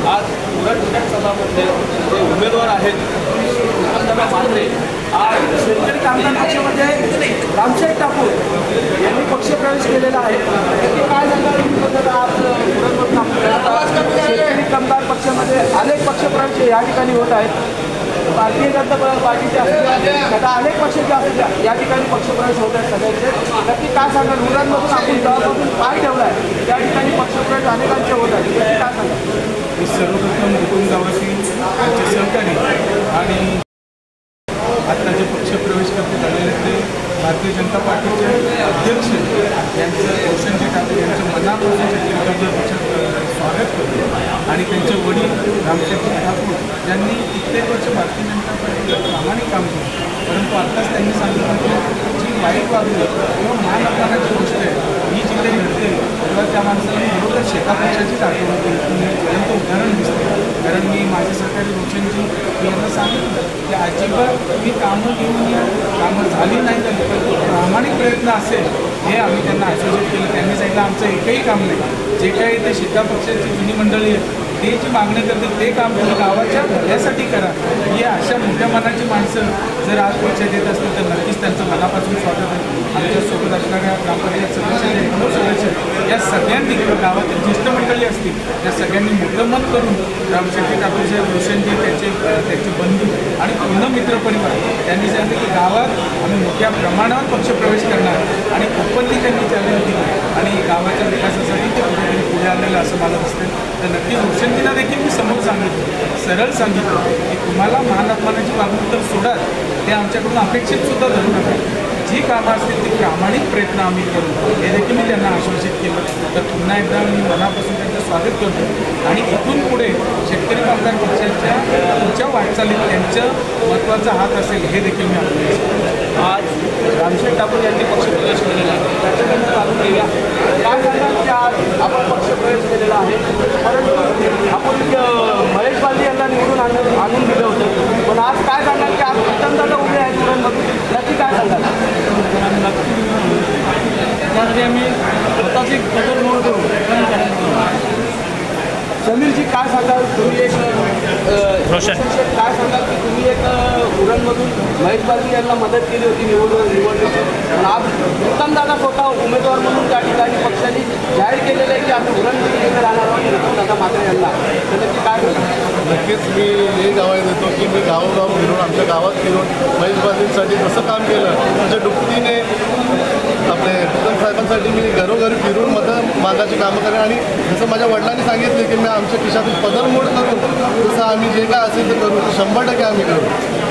आज उरण विधानसभामध्ये जे उमेदवार आहेत मात्रे आज शेतकरी कामगार पक्षामध्ये रामशेठ ठाकूर यांनी पक्षप्रवेश केलेला आहे। काय सांगाल आज उरणमधून शेतकरी कामगार पक्षामध्ये अनेक पक्षप्रवेश या ठिकाणी होत आहेत। भारतीय जनता पार्टीचे असतील अनेक पक्षाचे असतील या ठिकाणी पक्षप्रवेश होत आहेत सगळ्यांचे। नक्की काय सांगाल उरणमधून आपण गावापासून काय ठेवला आहे त्या ठिकाणी पक्षप्रवेश अनेकांचे होत आहेत काय सांगाल? मी सर्वप्रथम मुकुंद गावातील त्यांचे सहकारी आणि आता जे पक्षप्रवेश करते झालेले ते भारतीय जनता पार्टीचे अध्यक्ष यांचं रोशनजी ठाकूर यांच्या मनापासून शेतकरी पक्षात स्वागत करतो आणि त्यांचे वडील रामशेठ ठाकूर यांनी कित्येक वर्ष भारतीय जनता पार्टीला प्रामाणिक काम केलं, परंतु आत्ताच त्यांनी सांगितलं की जी वाईट वागणूक किंवा महानकाराची गोष्ट आहे ही जिथे घडते तेव्हा त्या माणसाने बरोबर शेता पक्षाचीच आठवण केली ज्वलंत उदाहरण दिसतं। कारण मी माझे सहकारी रोशनजी यांना सांगितलं की अजिबात मी कामं घेऊन कामं झाली नाही तर प्रामाणिक प्रयत्न असेल हे आम्ही त्यांना आश्वासित केलं। त्यांनी सांगितलं आमचं एकही काम नाही, जे काही ते शेता पक्षाची जुनी मंडळी आहे ते जी मागणी करते ते काम तुम्ही गावाच्या भल्यासाठी करा। ही अशा मोठ्या मनाची माणसं जर आज पक्षात येत असतील तर नक्कीच त्यांचं मनापासून स्वागत आहे। आमच्यासोबत असणाऱ्या ग्रामपंचायत सदस्य 1 सदस्य या सगळ्यांनी गावातील ज्येष्ठ मंडळी असतील त्या सगळ्यांनी मोठं मन करून रामशेठ ठाकूर साहेब रोशनजी त्याचे बंधू आणि पूर्ण मित्रपरिवार त्यांनी सांगितलं की गावात आम्ही मोठ्या प्रमाणावर पक्षप्रवेश करणार आणि ओपनली त्यांनी चॅलेंज दिली आणि गावाच्या विकासासाठी ते कुठेतरी पुढे आलेलं असं मला दिसतं। तर नक्कीच रोशनजीला देखील मी समोर सांगितलं, सरळ सांगितलं की तुम्हाला महानकमानाची वागणूक तर सोडाल ते आमच्याकडून अपेक्षित सुद्धा धरू नका, जी कामं असतील ती प्रामाणिक प्रयत्न आम्ही करू हे देखील मी त्यांना आश्वासित केलं। तर पुन्हा एकदा मी मनापासून त्यांचं स्वागत करतो आणि इथून पुढे शेतकरी कामगार पक्षाच्या पुढच्या वाटचालीत त्यांचं महत्त्वाचा हात असेल हे देखील मी आश्वासित। आज रामशेठ ठाकूर यांनी पक्षप्रवेश केलेला आहे त्याच्याकडून चालून गेल्या काय सांगाल की आज आपण पक्षप्रवेश केलेला आहे, परंतु आपण महेश बालदी यांना निवडून आणून दिलं होतं, पण आज काय सांगाल की आज उत्तमदादा उभे आहेत उरणमधून नक्की काय सांगाल? त्यासाठी आम्ही स्वतःची बदल म्हणून समीरजी काय सांगाल तुम्ही एक काय सांगाल की तुम्ही एक उरणमधून महेश बालदी यांना मदत केली होती निवडणुकीची, पण आज उत्तमदादा स्वतः उमेदवार म्हणून त्या ठिकाणी पक्षाने जाहीर केलेलं आहे की आम्ही उरणमध्ये राहणार आहोत उत्तमदादा मात्रे यांना, तर नक्की काय बोलतो? नक्कीच मी हे गावात देतो की मी गावोगाव फिरून आमच्या गावात फिरून महेश बालदींसाठी जसं काम केलं त्याच्या दुपटीने आपले उत्तम साहेबांसाठी मी घरोघरी फिरून मागाची कामं करेन आणि जसं माझ्या वडिलांनी सांगितले की मी आमच्या खिशातून पदरमोड करून जसं आम्ही जे काय असेल ते करू 100% आम्ही करू।